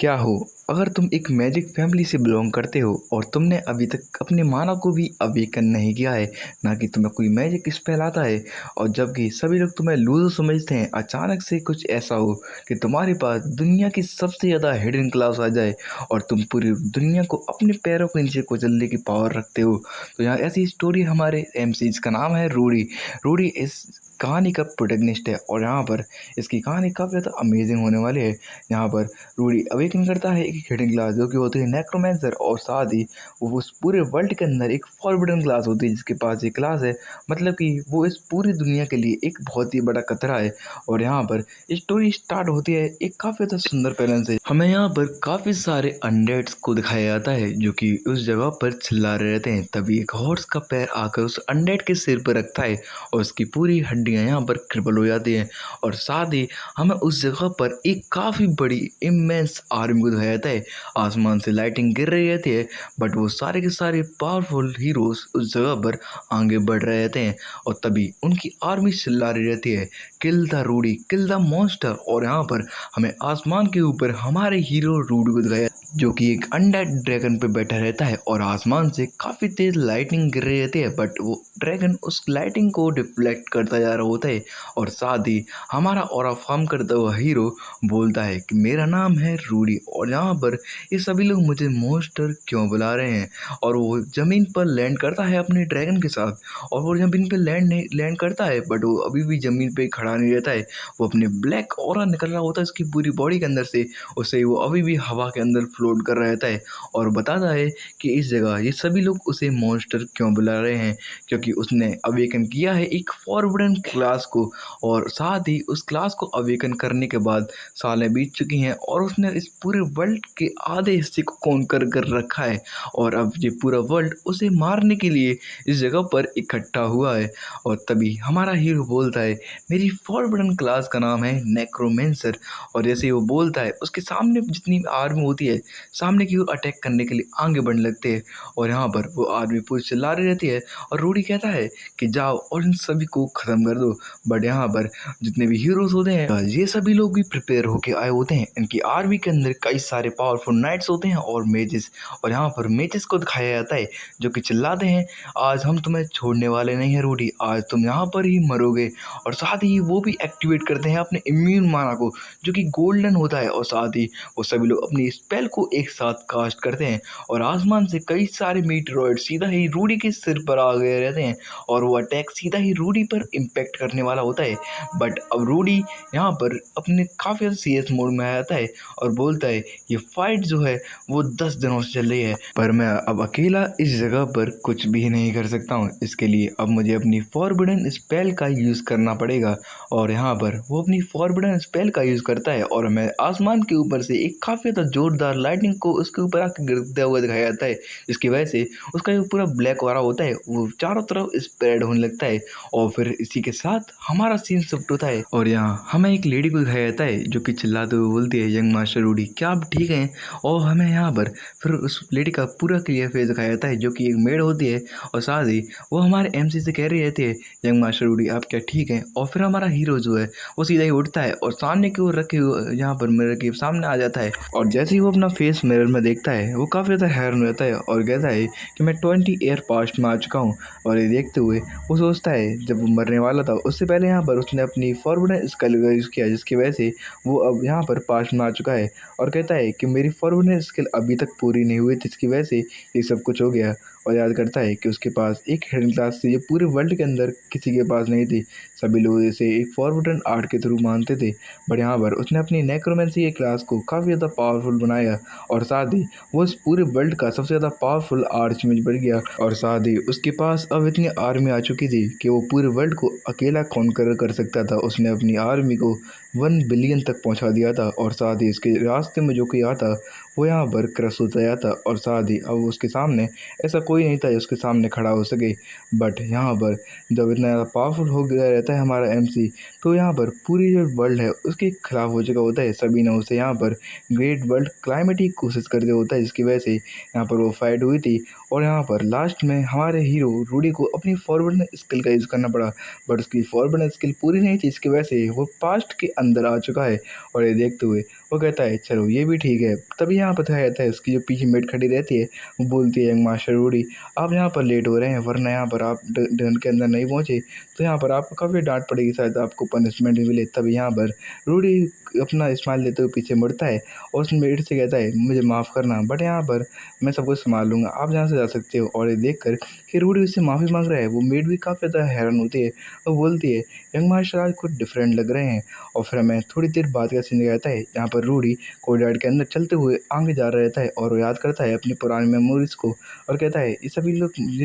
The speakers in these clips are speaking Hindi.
क्या हो अगर तुम एक मैजिक फैमिली से बिलोंग करते हो और तुमने अभी तक अपने माना को भी अवेकन नहीं किया है। ना कि तुम्हें कोई मैजिक स्पेल आता है और जबकि सभी लोग तुम्हें लूजर समझते हैं। अचानक से कुछ ऐसा हो कि तुम्हारे पास दुनिया की सबसे ज़्यादा हिडन क्लास आ जाए और तुम पूरी दुनिया को अपने पैरों के नीचे कुचलने की पावर रखते हो। तो यहाँ ऐसी स्टोरी हमारे एमसीज का नाम है रूडी। रूडी इस कहानी का प्रोटैगनिस्ट है और यहाँ पर इसकी कहानी काफ़ी ज़्यादा अमेजिंग होने वाली है। यहाँ पर रूडी अवेकन करता है एक हिडन क्लास जो कि होती है नेक्रोमेंसर, और साथ ही वो उस पूरे वर्ल्ड के अंदर एक फॉरबिडन क्लास होती है जिसके पास ये क्लास है। मतलब कि वो इस पूरी दुनिया के लिए एक बहुत ही बड़ा खतरा है। और यहाँ पर स्टोरी स्टार्ट होती है एक काफ़ी ज़्यादा सुंदर पैटर्न से। हमें यहाँ पर काफ़ी सारे अनडेड्स को दिखाया जाता है जो कि उस जगह पर चिल्ला रहे रहते हैं। तभी एक हॉर्स का पैर आकर उस अनडेड के सिर पर रखता है और उसकी पूरी हड्डियाँ यहाँ पर क्रिपल हो जाती हैं। और साथ ही हमें उस जगह पर एक काफ़ी बड़ी इमेंस आर्मी को दिखाया जाता है। आसमान से लाइटिंग गिर रही रहती है बट वो सारे के सारे पावरफुल हीरोज उस जगह पर आगे बढ़ रहे रहते हैं। और तभी उनकी आर्मी चिल्ला रही रहती है, kill the Rudy, kill the monster. और यहाँ पर हमें आसमान के ऊपर हमारे हीरो रूडी को दिखाया जो कि एक अनडेड ड्रैगन पे बैठा रहता है और आसमान से काफ़ी तेज लाइटिंग गिर रही रहती है बट वो ड्रैगन उस लाइटिंग को डिफ्लेक्ट करता जा रहा होता है। और साथ ही हमारा ऑरा फॉर्म करता हुआ हीरो बोलता है कि मेरा नाम है रूडी और यहाँ पर ये सभी लोग मुझे मॉन्स्टर क्यों बुला रहे हैं। और वो ज़मीन पर लैंड करता है अपने ड्रैगन के साथ और वो ज़मीन पर लैंड करता है बट वो अभी भी ज़मीन पे खड़ा नहीं रहता है। वो अपने ब्लैक ऑरा निकल रहा होता है उसकी पूरी बॉडी के अंदर से, उसे वो अभी भी हवा के अंदर फ्लोट कर रहता है और बताता है कि इस जगह ये सभी लोग उसे मॉन्स्टर क्यों बुला रहे हैं, क्योंकि उसने अवेकन किया है एक फॉरबिडन क्लास को। और साथ ही उस क्लास को अवेकन करने के बाद सालें बीत चुकी हैं और उसने इस पूरे वर्ल्ड के आधे हिस्से को कॉन्कर कर रखा है। और अब ये पूरा वर्ल्ड उसे मारने के लिए इस जगह पर इकट्ठा हुआ है। और तभी हमारा हीरो बोलता है मेरी फॉरबिडन क्लास का नाम है नेक्रोमेंसर। और जैसे ही वो बोलता है उसके सामने जितनी आर्मी होती है सामने की ओर अटैक करने के लिए आगे बढ़ने लगते हैं। और यहाँ पर वो आर्मी पूरी चिल्ला रही रहती है और रूडी कहता है कि जाओ और इन सभी को ख़त्म कर दो। बट यहाँ पर जितने भी हीरोज होते हैं ये सभी लोग भी प्रिपेयर होके आए होते हैं। इनकी आर्मी के अंदर कई सारे पावरफुल नाइट्स होते हैं और मेजेस। और यहाँ पर मेजेस को दिखाया जाता है जो कि चिल्लाते हैं आज हम तुम्हें छोड़ने वाले नहीं हैं रूडी, आज तुम यहाँ पर ही मरोगे। और साथ ही वो भी एक्टिवेट करते हैं अपने इम्यून माना को जो कि गोल्डन होता है। और साथ ही वो सभी लोग अपनी स्पेल को एक साथ कास्ट करते हैं और आसमान से कई सारे मीटरॉइड सीधा ही रूडी के सिर पर आ गए रहते हैं और वो अटैक सीधा ही रूडी पर इम्पैक्ट करने वाला होता है। बट अब रूडी यहाँ पर अपने काफ़ी सीरियस मोड में आ जाता है और बोलता है ये फाइट जो है वो 10 दिनों से चल रही है पर मैं अब अकेला इस जगह पर कुछ भी नहीं कर सकता हूँ। इसके लिए अब मुझे अपनी फॉरबिडन स्पेल का यूज़ करना पड़ेगा। और यहाँ पर वो अपनी फॉरबिडन स्पेल का यूज़ करता है और हमें आसमान के ऊपर से एक काफ़ी ज़्यादा जोरदार लाइटिंग को उसके ऊपर आकर गिरता हुआ दिखाया जाता है जिसकी वजह से उसका जो पूरा ब्लैक वाला होता है वो चारों तरफ स्प्रेड होने लगता है। और फिर इसी के साथ हमारा सीन शिफ्ट होता है और यहाँ हमें एक लेडी को दिखाया जाता है जो कि चिल्लाते हुए बोलती है यंग मास्टर रूडी क्या आप ठीक हैं। और हमें यहाँ पर फिर उस लेडी का पूरा क्लियर फेस दिखाया जाता है जो कि एक मेड होती है और साथ ही वो हमारे एमसी से कह रही रहती है यंग मास्टर रूडी आप क्या ठीक हैं। और फिर हमारा हीरो जो है वो सीधा ही उठता है और सामने की ओर रखे हुए यहाँ पर मिरर के सामने आ जाता है और जैसे ही वो अपना फेस मिरर में देखता है वो काफ़ी ज़्यादा हैरान हो जाता है और कहता है कि मैं 20 ईयर पास्ट में आ चुका हूँ। और ये देखते हुए वो सोचता है जब वो मरने वाला था उससे पहले यहाँ पर उसने अपनी फॉरबिडन स्किल का यूज़ किया जिसकी वजह से वो अब यहाँ पर पास्ट में आ चुका है। और कहता है कि मेरी फॉरबिडन स्किल अभी तक पूरी नहीं हुई जिसकी वजह से ये सब कुछ हो गया। और याद करता है कि उसके पास एक हिडन क्लास थी जो पूरे वर्ल्ड के अंदर किसी के पास नहीं थी, सभी लोग इसे एक फॉरबिडन आर्ट के थ्रू मानते थे। बट यहाँ पर उसने अपनी नेक्रोमेंसी के क्लास को काफ़ी ज़्यादा पावरफुल बनाया और साथ ही वो इस पूरे वर्ल्ड का सबसे ज़्यादा पावरफुल आर्चमेज बन गया। और साथ ही उसके पास अब इतनी आर्मी आ चुकी थी कि वो पूरे वर्ल्ड को अकेला कॉन्कर कर सकता था। उसने अपनी आर्मी को 1 बिलियन तक पहुंचा दिया था और साथ ही इसके रास्ते में जो कोई आता वो यहाँ पर क्रश होता जाता और साथ ही अब उसके सामने ऐसा कोई नहीं था जो उसके सामने खड़ा हो सके। बट यहाँ पर जब इतना ज़्यादा पावरफुल हो गया रहता है हमारा एमसी तो यहाँ पर पूरी जो वर्ल्ड है उसके खिलाफ हो चुका होता है। सभी ने उसे यहाँ पर ग्रेट वर्ल्ड क्लाइमेट की कोशिश करते होता है जिसकी वजह से यहाँ पर वो फाइट हुई थी। और यहाँ पर लास्ट में हमारे हीरो रूडी को अपनी फॉरवर्ड स्किल का यूज़ करना पड़ा बट उसकी फॉरवर्ड स्किल पूरी नहीं थी जिसकी वजह से वो पास्ट के अंदर आ चुका है। और ये देखते हुए वो कहता है चलो ये भी ठीक है। तभी यहाँ पर दिखाया जाता है उसकी जो पीछे मेड खड़ी रहती है, वो बोलती है यंग मास्टर रूडी, आप यहाँ पर लेट हो रहे हैं, वरना यहाँ पर आप डिनर के अंदर नहीं पहुँचे तो यहाँ पर आपको काफ़ी डांट पड़ेगी, शायद आपको पनिशमेंट भी मिले। तभी यहाँ पर रूडी अपना स्माइल देते हुए पीछे मुड़ता है और उस मेड से कहता है मुझे माफ़ करना, बट यहाँ पर मैं सब कुछ संभाल लूँगा, आप यहाँ से जा सकते हो। और ये देख कर कि रूडी उससे माफ़ी मांग रहा है, वो मेड भी काफ़ी ज़्यादा हैरान होती है। वो बोलती है यंग मार्शल आज कुछ डिफरेंट लग रहे हैं। और फिर हमें थोड़ी देर बाद का सीन दिखाता है जहाँ पर रूडी कोर्टयार्ड के अंदर चलते हुए आगे जा रहा रहता है और वो याद करता है अपनी पुरानी मेमोरीज को और कहता है ये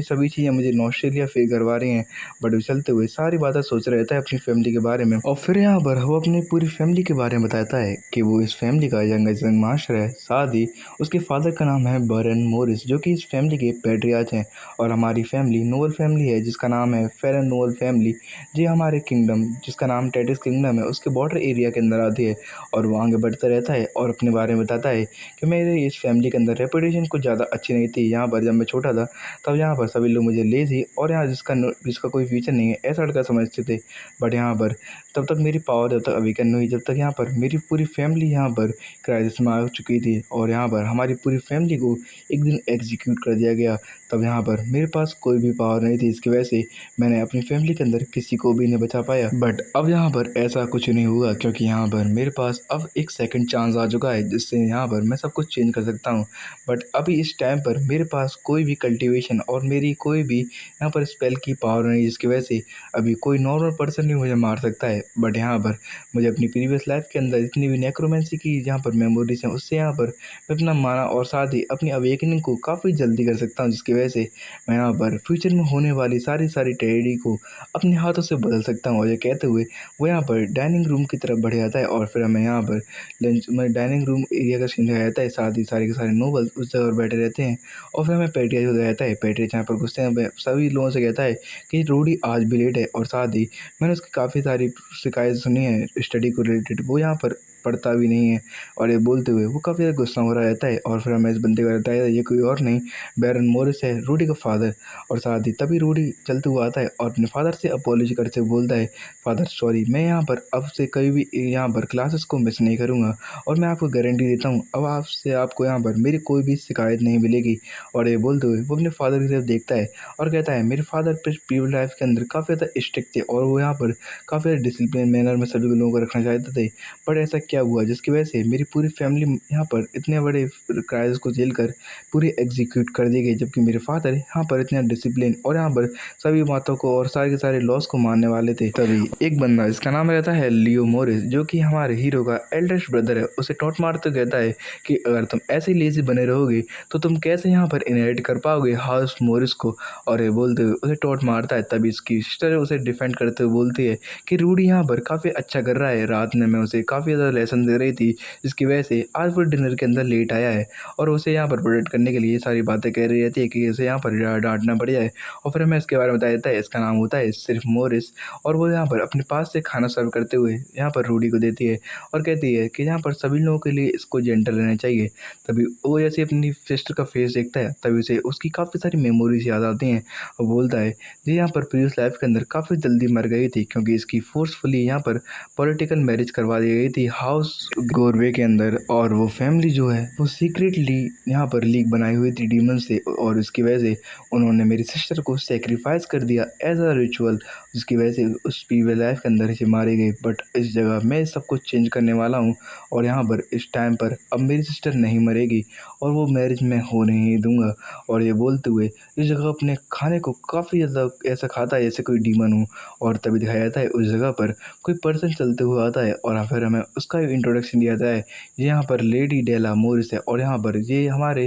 सभी चीज़ें मुझे नॉस्टैल्जिया फील करवा रही हैं। बट वो चलते हुए सारी बातें सोच रहा रहता है अपनी फैमिली के बारे में। और फिर यहाँ पर वो अपनी पूरी फैमिली के बारे में बताता है कि वो इस फैमिली का यंग मास्टर है, साथ ही उसके फादर का नाम है बरन मोरिस जो कि इस फैमिली के पैट्रियार्च हैं। और हमारी फैमिली नोबल फैमिली है जिसका नाम है फेरन नोबल फैमिली, जी हमारे किंगडम जिसका नाम टेटिस किंगडम है उसके बॉर्डर एरिया के अंदर आती है। और वो आगे बढ़ता रहता है और अपने बारे में बताता है कि मेरे इस फैमिली के अंदर रेपुटेशन कुछ ज़्यादा अच्छी नहीं थी। यहाँ पर जब मैं छोटा था तब यहाँ पर सभी लोग मुझे लेज़ी और यहाँ जिसका कोई फ्यूचर नहीं है ऐसा लड़का समझते थे। बट यहाँ पर तब तक मेरी पावर जब तक अवेकन नहीं हुई, जब तक यहाँ पर मेरी पूरी फैमिली यहाँ पर क्राइसिस में आ चुकी थी और यहाँ पर हमारी पूरी फैमिली को एक दिन एग्जीक्यूट कर दिया गया। तब यहाँ पर मेरे पास कोई भी पावर नहीं थी, इसकी वजह से मैंने अपनी फैमिली के अंदर किसी को भी नहीं बचा पाया। बट अब यहाँ पर ऐसा कुछ नहीं हुआ क्योंकि यहाँ पर मेरे पास अब एक सेकंड चांस आ चुका है जिससे यहाँ पर मैं सब कुछ चेंज कर सकता हूँ। बट अभी इस टाइम पर मेरे पास कोई भी कल्टीवेशन और मेरी कोई भी यहाँ पर स्पेल की पावर नहीं, जिसकी वजह से अभी कोई नॉर्मल पर्सन नहीं मुझे मार सकता है। बट यहाँ पर मुझे अपनी प्रीवियस लाइफ के अंदर जितनी भी नेक्रोमेंसी की यहाँ पर मेमोरीज हैं उससे यहाँ पर मैं अपना माना और साथ ही अपनी अवेकनिंग को काफ़ी जल्दी कर सकता हूँ, जिसकी वजह से मैं यहाँ पर फ्यूचर में होने वाली सारी ट्रेजेडी को अपने हाथों से बदल सकता हूँ। और ये कहते हुए वो यहाँ पर डाइनिंग रूम की तरफ बढ़ जाता है और फिर हमें यहाँ पर लंच में डाइनिंग रूम एरिया का सीन दिखाया जाता है, साथ ही सारे के सारे नोबल उस जगह पर बैठे रहते हैं। और फिर हमें पेट्रिया को दिखाया जाता है, पेट्रिया यहाँ पर गुस्से में सभी लोगों से कहता है कि रूडी आज भी लेट है। और साथ ही मैंने उसकी काफ़ी सारी शिकायत सुनी है स्टडी को रिलेटेड, वो यहाँ पर पढ़ता भी नहीं है। और ये बोलते हुए वो काफ़ी ज़्यादा गुस्सा हो रहा रहता है। और फिर हमें इस बंदे को बताया ये कोई और नहीं बैरन मोरिस है, रूडी का फादर। और साथ ही तभी रूडी चलते हुए आता है और अपने फादर से अपॉलॉजी करते हुए बोलता है फादर सॉरी, मैं यहाँ पर अब से कभी भी यहाँ पर क्लासेस को मिस नहीं करूँगा और मैं आपको गारंटी देता हूँ अब आपसे आपको यहाँ पर मेरी कोई भी शिकायत नहीं मिलेगी। और ये बोलते हुए वो अपने फादर की तरफ देखता है और कहता है मेरे फादर प्रीवियस लाइफ के अंदर काफ़ी ज़्यादा स्ट्रिक्ट थे और वो यहाँ पर काफ़ी ज़्यादा डिसिप्लिन मैनर में सभी लोगों को रखना चाहते थे। बट ऐसा क्या हुआ जिसकी वजह से मेरी पूरी फैमिली यहाँ पर इतने बड़े क्राइसिस को झेल कर पूरी एग्जीक्यूट कर दी गई, जबकि मेरे फादर यहाँ पर इतना डिसिप्लिन और यहाँ पर सभी बातों को और सारे के सारे लॉस को मानने वाले थे। तभी एक बंदा जिसका नाम रहता है लियो मोरिस जो कि हमारे हीरो का एल्डेस्ट ब्रदर है, उसे टॉन्ट मारते कहता है कि अगर तुम ऐसे ही लेजी बने रहोगे तो तुम कैसे यहाँ पर इनहेरिट कर पाओगे हाउस मोरिस को। और ये बोलते हुए उसे टॉन्ट मारता है। तभी इसकी सिस्टर उसे डिफेंड करते हुए बोलती है कि रूडी यहाँ पर काफ़ी अच्छा कर रहा है, रात में मैं उसे काफ़ी ज़्यादा लेसन दे रही थी जिसकी वजह से आज वो डिनर के अंदर लेट आया है। और उसे यहाँ पर प्रोटेक्ट करने के लिए ये सारी बातें कह रही रहती है कि इसे यहाँ पर डांटना पड़ जाए। और फिर हमें इसके बारे में बताया जाता है इसका नाम होता है सिर्फ मोरिस। और वो यहाँ पर अपने पास से खाना सर्व करते हुए यहाँ पर रूडी को देती है और कहती है कि यहाँ पर सभी लोगों के लिए इसको जेंटल रहना चाहिए। तभी वो जैसे अपनी सिस्टर का फेस देखता है तभी उसे उसकी काफ़ी सारी मेमोरीज याद आती हैं। वो बोलता है ये यहाँ पर प्रीवियस लाइफ के अंदर काफ़ी जल्दी मर गई थी क्योंकि इसकी फोर्सफुली यहाँ पर पॉलिटिकल मैरिज करवा दी गई थी हाउस गोरवे के अंदर। और वो फैमिली जो है वो सीक्रेटली यहाँ पर लीग बनाई हुई थी डीमन से और इसकी वजह से उन्होंने मेरी सिस्टर को सेक्रीफाइस कर दिया एज अ रिचुअल, जिसकी वजह से उस प्रीवियस लाइफ के अंदर से मारी गई। बट इस जगह मैं सब कुछ चेंज करने वाला हूँ और यहाँ पर इस टाइम पर अब मेरी सिस्टर नहीं मरेगी और वो मैरिज मैं होने ही दूंगा। और ये बोलते हुए इस जगह अपने खाने को काफ़ी ज़्यादा ऐसा खाता है जैसे कोई डीमन हो। और तभी दिखाया जाता है उस जगह पर कोई पर्सन चलते हुए आता है और फिर हमें उसका इंट्रोडक्शन दिया जाता है। ये यहाँ पर लेडी डेला मोरिस है और यहाँ पर ये हमारे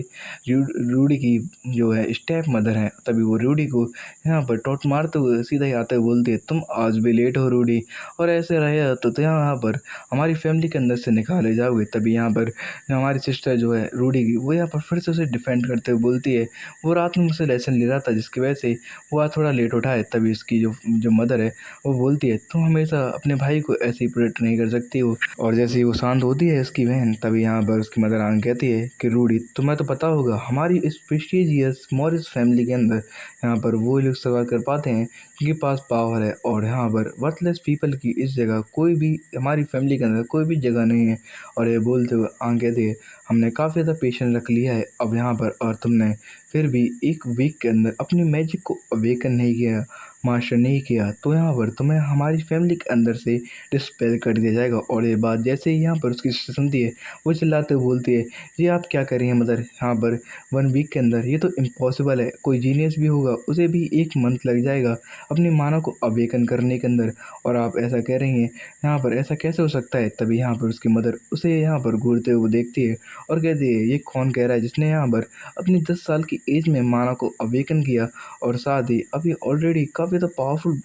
रूडी की जो है स्टेप मदर है। तभी वो रूडी को यहाँ पर टॉट मारते हुए सीधा ही आते हुए बोलती है तुम आज भी लेट हो रूडी, और ऐसे रहे तो यहाँ पर हमारी फैमिली के अंदर से निकाले जाओगे। तभी यहाँ पर हमारी सिस्टर जो है रूडी की वो यहाँ पर फिर से उसे डिफेंड करते हुए बोलती है वो रात में मुझसे लेसन ले रहा था जिसकी वजह से वो आज थोड़ा लेट उठा है। तभी इसकी जो मदर है वो बोलती है तुम हमेशा अपने भाई को ऐसे ही प्रोटेक्ट नहीं कर सकती हो। और जैसे ही वो शांत होती है उसकी बहन, तभी यहाँ पर उसकी मदर आन कहती है कि रूडी, तुम्हें तो पता होगा हमारी इस प्रेस्टिजियस मॉरिस फैमिली के अंदर यहाँ पर वो लोग सर्वाइव कर पाते हैं जिनके पास पावर है, और यहाँ पर वर्थलेस पीपल की इस जगह कोई भी, हमारी फैमिली के अंदर कोई भी जगह नहीं है। और ये बोलते हुए आन कहती है, हमने काफ़ी ज़्यादा पेशेंस रख लिया है अब यहाँ पर, और तुमने फिर भी एक वीक के अंदर अपनी मैजिक को अवेकन नहीं किया, मास्टर नहीं किया, तो यहाँ पर तुम्हें हमारी फैमिली के अंदर से डिस्पेल कर दिया जाएगा। और ये बात जैसे ही यहाँ पर उसकी सिस्टर सुनती है, वो चिल्लाते हुए बोलती है, ये आप क्या कर रही हैं मदर, यहाँ पर 1 वीक के अंदर ये तो इम्पॉसिबल है, कोई जीनियस भी होगा उसे भी 1 मंथ लग जाएगा अपनी माना को अवेकन करने के अंदर, और आप ऐसा कह रही हैं, यहाँ पर ऐसा कैसे हो सकता है। तभी यहाँ पर उसकी मदर उसे यहाँ पर घूरते हुए देखती है और कहती है, ये कौन कह रहा है जिसने यहाँ पर अपनी 10 साल की एज में माना को अवेकन किया, और साथ ही अभी ऑलरेडी काफ़ी ज़्यादा पावरफुल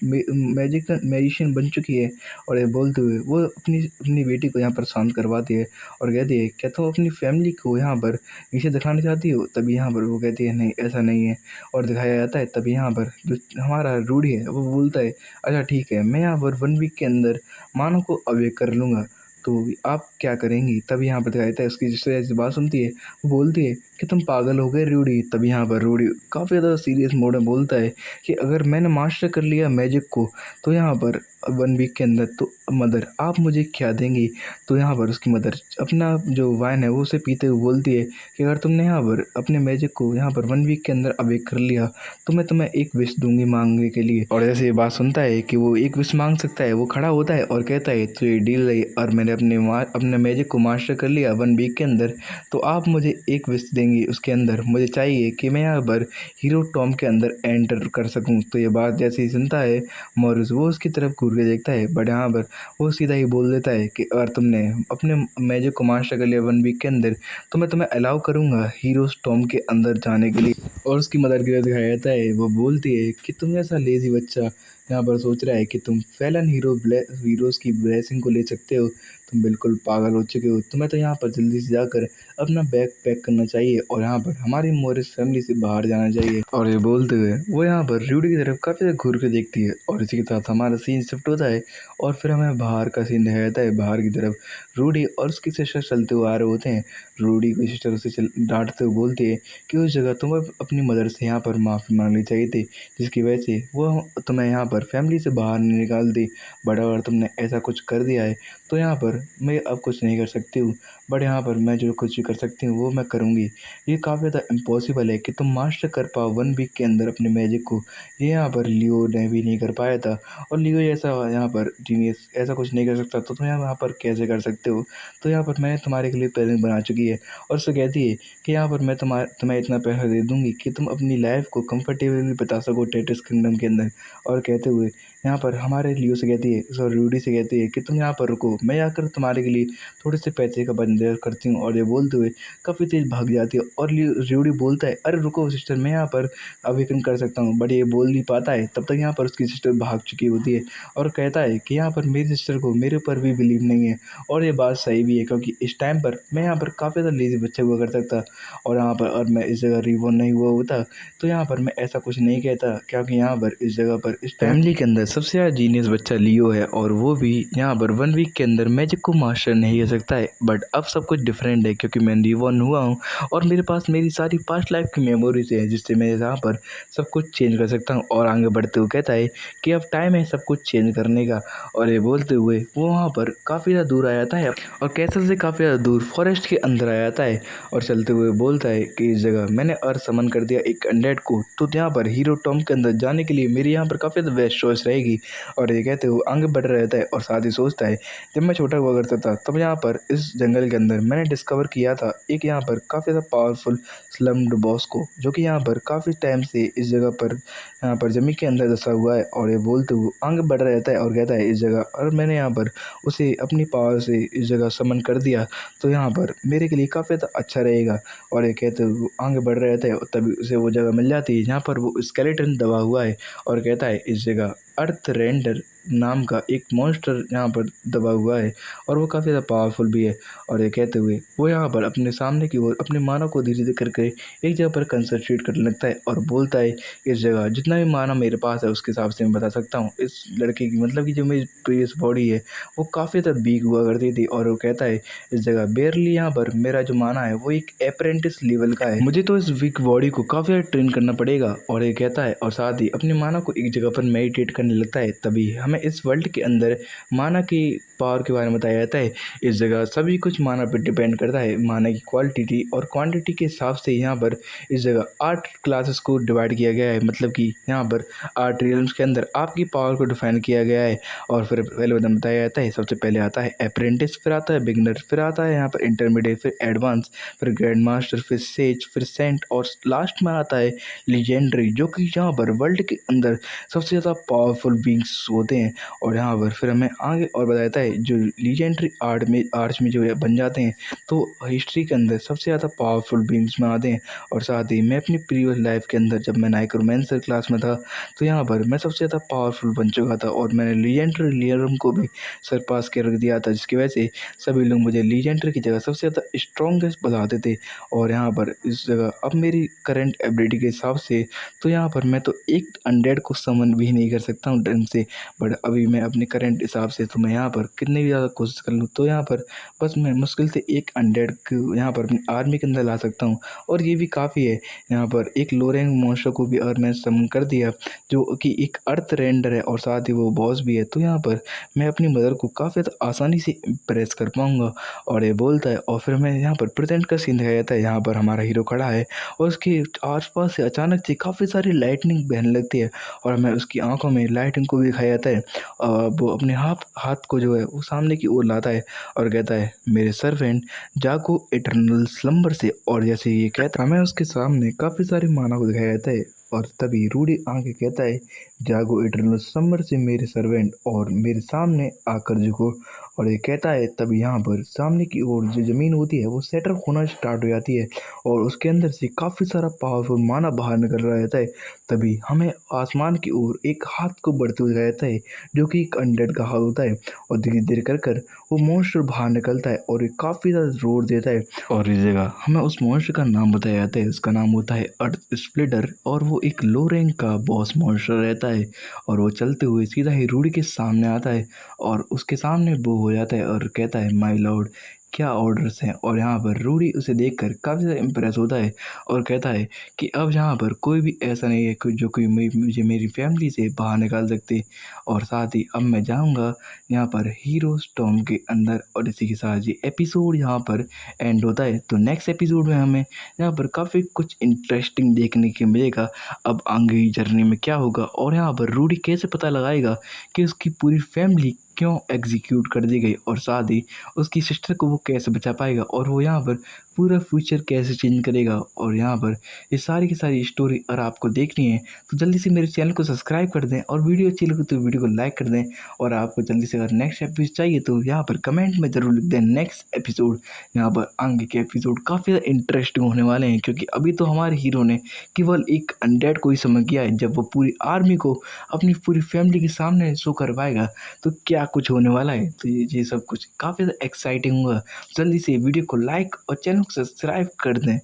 मैजिशियन बन चुकी है। और ये बोलते हुए वो अपनी अपनी बेटी को यहाँ पर शांत करवाती है और कहती है, क्या तुम अपनी फैमिली को यहाँ पर नीचे दिखाना चाहती हो। तभी यहाँ पर वो कहती है, नहीं ऐसा नहीं है, और दिखाया जाता है। तभी यहाँ पर जो हमारा रूडी है वो बोलता है, अच्छा ठीक है, मैं यहाँ पर 1 वीक के अंदर मानो को अवेक कर लूँगा, तो आप क्या करेंगी। तभी यहाँ पर दिखाया जाता है उसकी सिस्टर ऐसी बात सुनती है, वो बोलती है कि तुम पागल हो गए रूडी। तभी यहाँ पर रूडी काफ़ी ज़्यादा सीरियस मोड में बोलता है कि अगर मैंने मास्टर कर लिया मैजिक को, तो यहाँ पर 1 वीक के अंदर, तो मदर आप मुझे क्या देंगी। तो यहाँ पर उसकी मदर अपना जो वाइन है वो उसे पीते हुए बोलती है कि अगर तुमने यहाँ पर अपने मैजिक को यहाँ पर 1 वीक के अंदर अवेक कर लिया, तो मैं तुम्हें एक विश दूंगी मांगने के लिए। और जैसे ये बात सुनता है कि वो एक विश मांग सकता है, वो खड़ा होता है और कहता है, तो ये डील रही, और मैंने अपने मैजिक को मास्टर कर लिया 1 वीक के अंदर, तो आप मुझे एक विश देंगी। उसके अंदर मुझे चाहिए कि मैं यहाँ पर हीरो टॉम के अंदर एंटर कर सकूँ। तो ये बात जैसे ही सुनता है मॉरिस, वो उसकी तरफ घूर के देखता है, बट यहाँ पर वो सीधा ही बोल देता है कि अगर तुमने अपने मैजिक को मास्टर कर लिया 1 वीक के अंदर, तो मैं तुम्हें अलाउ करूँगा हीरो टॉम के अंदर जाने के लिए। और उसकी मदर की तरफ दिखाया जाता है, वो बोलती है कि तुम ऐसा लेजी बच्चा यहाँ पर सोच रहा है कि तुम फैलन हीरोज़ की ब्लेसिंग को ले सकते हो, तुम बिल्कुल पागल हो चुके हो। तुम्हें तो यहाँ पर जल्दी से जाकर अपना बैग पैक करना चाहिए और यहाँ पर हमारी मॉरिस फैमिली से बाहर जाना चाहिए। और ये बोलते हुए वो यहाँ पर रूडी की तरफ काफ़ी ज़्यादा घूर के देखती है, और इसी के साथ हमारा सीन शिफ्ट होता है और फिर हमें बाहर का सीन दिखाया जाता है। बाहर की तरफ रूडी और उसकी सिस्टर चलते हुए आ रहे होते हैं। रूडी की सिस्टर उसे डांटते हुए बोलती है कि उस जगह तुम्हें अपनी मदर से यहाँ पर माफ़ी मांगनी चाहिए थी, जिसकी वजह से वो तुम्हें यहाँ पर फैमिली से बाहर नहीं निकाल दी। बट अगर तुमने ऐसा कुछ कर दिया है, तो यहाँ पर मैं अब कुछ नहीं कर सकती हूँ, बट यहाँ पर मैं जो कुछ भी कर सकती हूँ वो मैं करूँगी। ये काफ़ी ज़्यादा इम्पॉसिबल है कि तुम मास्टर कर पाओ 1 वीक के अंदर अपने मैजिक को। ये यहाँ पर लियो ने भी नहीं कर पाया था, और लियो जैसा यहाँ पर जीनियस ऐसा कुछ नहीं कर सकता, तो तुम यहाँ पर कैसे कर सकते हो। तो यहाँ पर मैंने तुम्हारे के लिए प्लानिंग बना चुकी है, और उससे कहती है कि यहाँ पर मैं तुम्हें इतना पैसा दे दूँगी कि तुम अपनी लाइफ को कंफर्टेबली बिता सको टेट्रिस किंगडम के अंदर। और कहते हुए यहाँ पर हमारे लियो से कहती है, सॉरी रूडी से कहती है कि तुम यहाँ पर रुको, मैं आकर तुम्हारे के लिए थोड़े से पैसे का बंदोबस्त करती हूँ। और ये बोलते हुए काफ़ी तेज़ भाग जाती है, और रूडी बोलता है, अरे रुको सिस्टर, मैं यहाँ पर अवेकन कर सकता हूँ, बट ये बोल नहीं पाता है। तब तक यहाँ पर उसकी सिस्टर भाग चुकी होती है, और कहता है कि यहाँ पर मेरी सिस्टर को मेरे ऊपर भी बिलीव नहीं है। और ये बात सही भी है, क्योंकि इस टाइम पर मैं यहाँ पर काफ़ी ज़्यादा लेज़ी बच्चा हुआ कर सकता, और यहाँ पर और मैं इस जगह रिबॉर्न नहीं हुआ होता, तो यहाँ पर मैं ऐसा कुछ नहीं कहता, क्योंकि यहाँ पर इस जगह पर इस फैमिली के अंदर सबसे ज़्यादा जीनियस बच्चा लियो है, और वो भी यहाँ पर 1 वीक के अंदर मैजिक को मास्टर नहीं कर सकता है। बट अब सब कुछ डिफरेंट है, क्योंकि मैं रिबॉर्न हुआ हूँ और मेरे पास मेरी सारी पास्ट लाइफ की मेमोरीज है, जिससे मैं यहाँ पर सब कुछ चेंज कर सकता हूँ। और आगे बढ़ते हुए कहता है कि अब टाइम है सब कुछ चेंज करने का। और ये बोलते हुए वो वहाँ पर काफ़ी ज़्यादा दूर आ जाता है, और कैसल से काफ़ी ज़्यादा दूर फॉरेस्ट के अंदर आ जाता है, और चलते हुए बोलता है कि इस जगह मैंने अर्थ समन कर दिया एक अनडेड को, तो यहाँ पर हीरो टॉम के अंदर जाने के लिए मेरी यहाँ पर काफ़ी ज़्यादा बेस्ट चॉइस रहेगी। और ये कहते हुए आगे बढ़ रहता है, और साथ ही सोचता है, जब मैं छोटा हुआ करता था तब यहाँ पर इस जंगल के अंदर मैंने डिस्कवर किया था एक यहाँ पर काफ़ी ज़्यादा पावरफुल स्लम्ड बॉस को, जो कि यहाँ पर काफ़ी टाइम से इस जगह पर यहाँ पर ज़मीन के अंदर दसा हुआ है। और ये बोलते हुए आगे बढ़ रहता है और कहता है, इस जगह और मैंने यहाँ पर उसे अपनी पावर से इस जगह समन कर दिया, तो यहाँ पर मेरे के लिए काफ़ी ज़्यादा अच्छा रहेगा। और ये कहते हुए वो आगे बढ़ रहता है, तभी उसे वो जगह मिल जाती है जहाँ पर वो स्केलेटन दबा हुआ है, और कहता है, इस जगह अर्थ रेंडर नाम का एक मॉन्स्टर यहाँ पर दबा हुआ है, और वो काफ़ी ज़्यादा पावरफुल भी है। और ये कहते हुए वो यहाँ पर अपने सामने की ओर अपने मानव को धीरे धीरे करके एक जगह पर कंसंट्रेट करने लगता है और बोलता है, इस जगह जितना भी मानव मेरे पास है उसके हिसाब से मैं बता सकता हूँ इस लड़के की मतलब कि जो मेरी प्रीवियस बॉडी है वो काफ़ी ज़्यादा वीक हुआ करती थी। और वो कहता है, इस जगह बेयरली यहाँ पर मेरा जो माना है वो एक अप्रेंटिस लेवल का है, मुझे तो इस वीक बॉडी को काफ़ी ज़्यादा ट्रेन करना पड़ेगा। और ये कहता है और साथ ही अपने माना को एक जगह पर मेडिटेट करने लगता है। तभी हमें इस वर्ल्ड के अंदर माना की पावर के बारे में बताया जाता है। इस जगह सभी कुछ माना पर डिपेंड करता है, माना की क्वालिटी और क्वांटिटी के हिसाब से यहाँ पर इस जगह 8 क्लासेस को डिवाइड किया गया है। मतलब कि यहाँ पर 8 रियल्म्स के अंदर आपकी पावर को डिफाइन किया गया है। और फिर पहले बताया जाता है, सबसे पहले आता है अप्रेंटिस, फिर आता है बिगनर, फिर आता है यहाँ पर इंटरमीडिएट, फिर एडवांस, फिर ग्रैंड मास्टर, फिर सेज, फिर सेंट और लास्ट में आता है लीजेंडरी, जो कि यहाँ पर वर्ल्ड के अंदर सबसे ज़्यादा पावरफुल बींग्स होते हैं। और यहाँ पर फिर हमें आगे और बताता है जो लीजेंडरी आर्च में जो है बन जाते हैं तो हिस्ट्री के अंदर सबसे ज़्यादा पावरफुल बींग्स में आते हैं। और साथ ही मैं अपनी प्रीवियस लाइफ के अंदर जब मैं नाइक्रोमैंसर क्लास में था तो यहाँ पर मैं सबसे ज़्यादा पावरफुल बन चुका था और मैंने लीजेंडरी लियरम को भी सरपास कर रख दिया था, जिसकी वजह से सभी लोग मुझे लीजेंडरी की जगह सबसे ज़्यादा स्ट्रॉन्गेस्ट बताते थे। और यहाँ पर इस जगह अब मेरी करंट एबिलिटी के हिसाब से तो यहाँ पर मैं तो एक अनडेड को समन भी नहीं कर सकता हूँ ढंग से। बट अभी मैं अपने करंट हिसाब से तो मैं यहाँ पर कितनी भी ज़्यादा कोशिश कर लूँ तो यहाँ पर बस मैं मुश्किल से एक अनडेड को यहाँ पर अपनी आर्मी के अंदर ला सकता हूँ। और ये भी काफ़ी है, यहाँ पर एक लो रैंक मॉन्स्टर को भी और मैं समन कर दिया जो कि एक अर्थ रेंडर है और साथ ही वो बॉस भी है। तो यहाँ पर मैं अपनी मदर को काफ़ी ज़्यादा आसानी से इम्प्रेस कर पाऊँगा। और ये बोलता है और फिर मैं यहाँ पर प्रेजेंट का सीन दिखाया जाता है। यहाँ पर हमारा हीरो खड़ा है और उसके आसपास से अचानक से काफ़ी सारी लाइटनिंग बहने लगती है और हमें उसकी आंखों में लाइटिंग को भी दिखाया जाता है। वो अपने हाथ को जो है वो सामने की ओर लाता है और कहता है, मेरे सर्वेंट जागो इटर्नल स्लम्बर से। और जैसे ये कहता है हमें उसके सामने काफ़ी सारे मानव को दिखाया जाता है और तभी रूडी आके कहता है, जागो इटर्नल स्लम्बर से मेरे सर्वेंट और मेरे सामने आकर झुको। और ये कहता है तभी यहाँ पर सामने की ओर जो ज़मीन होती है वो सेटअप होना स्टार्ट हो जाती है और उसके अंदर से काफ़ी सारा पावरफुल माना बाहर निकल रहा रहता है। तभी हमें आसमान की ओर एक हाथ को बढ़ते हुए दिखाया जाता है जो कि एक अनडेड का हाथ होता है। और धीरे धीरे कर वो मॉन्स्टर बाहर निकलता है और ये काफ़ी ज़्यादा जोर देता है। और इस जगह हमें उस मॉन्स्टर का नाम बताया जाता है, उसका नाम होता है अर्थ स्प्लिटर और वो एक लो रैंक का बॉस मॉन्स्टर रहता है। और वो चलते हुए सीधा ही रूडी के सामने आता है और उसके सामने वो हो जाता है और कहता है, माय लॉर्ड क्या ऑर्डर्स हैं। और यहाँ पर रूडी उसे देखकर काफ़ी ज़्यादा इम्प्रेस होता है और कहता है कि अब यहाँ पर कोई भी ऐसा नहीं है जो कोई मुझे मेरी फैमिली से बाहर निकाल सकते। और साथ ही अब मैं जाऊँगा यहाँ पर हीरो स्टॉर्म के अंदर। और इसी के साथ ये एपिसोड यहाँ पर एंड होता है। तो नेक्स्ट एपिसोड में हमें यहाँ पर काफ़ी कुछ इंटरेस्टिंग देखने को मिलेगा। अब आगे जर्नी में क्या होगा और यहाँ पर रूडी कैसे पता लगाएगा कि उसकी पूरी फैमिली क्यों एग्जीक्यूट कर दी गई और साथ ही उसकी सिस्टर को वो कैसे बचा पाएगा और वो यहाँ पर पूरा फ्यूचर कैसे चेंज करेगा। और यहाँ पर ये सारी की सारी स्टोरी अगर आपको देखनी है तो जल्दी से मेरे चैनल को सब्सक्राइब कर दें और वीडियो अच्छी लगे तो वीडियो को लाइक कर दें। और आपको जल्दी से अगर नेक्स्ट एपिसोड चाहिए तो यहाँ पर कमेंट में ज़रूर लिख दें नेक्स्ट एपिसोड। यहाँ पर आगे के एपिसोड काफ़ी ज़्यादा इंटरेस्टिंग होने वाले हैं क्योंकि अभी तो हमारे हीरो ने केवल एक अनडेड को ही समझ किया है, जब वो पूरी आर्मी को अपनी पूरी फैमिली के सामने शो करवाएगा तो क्या कुछ होने वाला है। तो ये सब कुछ काफ़ी ज़्यादा एक्साइटिंग होगा। जल्दी से वीडियो को लाइक और चैनल को सब्सक्राइब कर दें।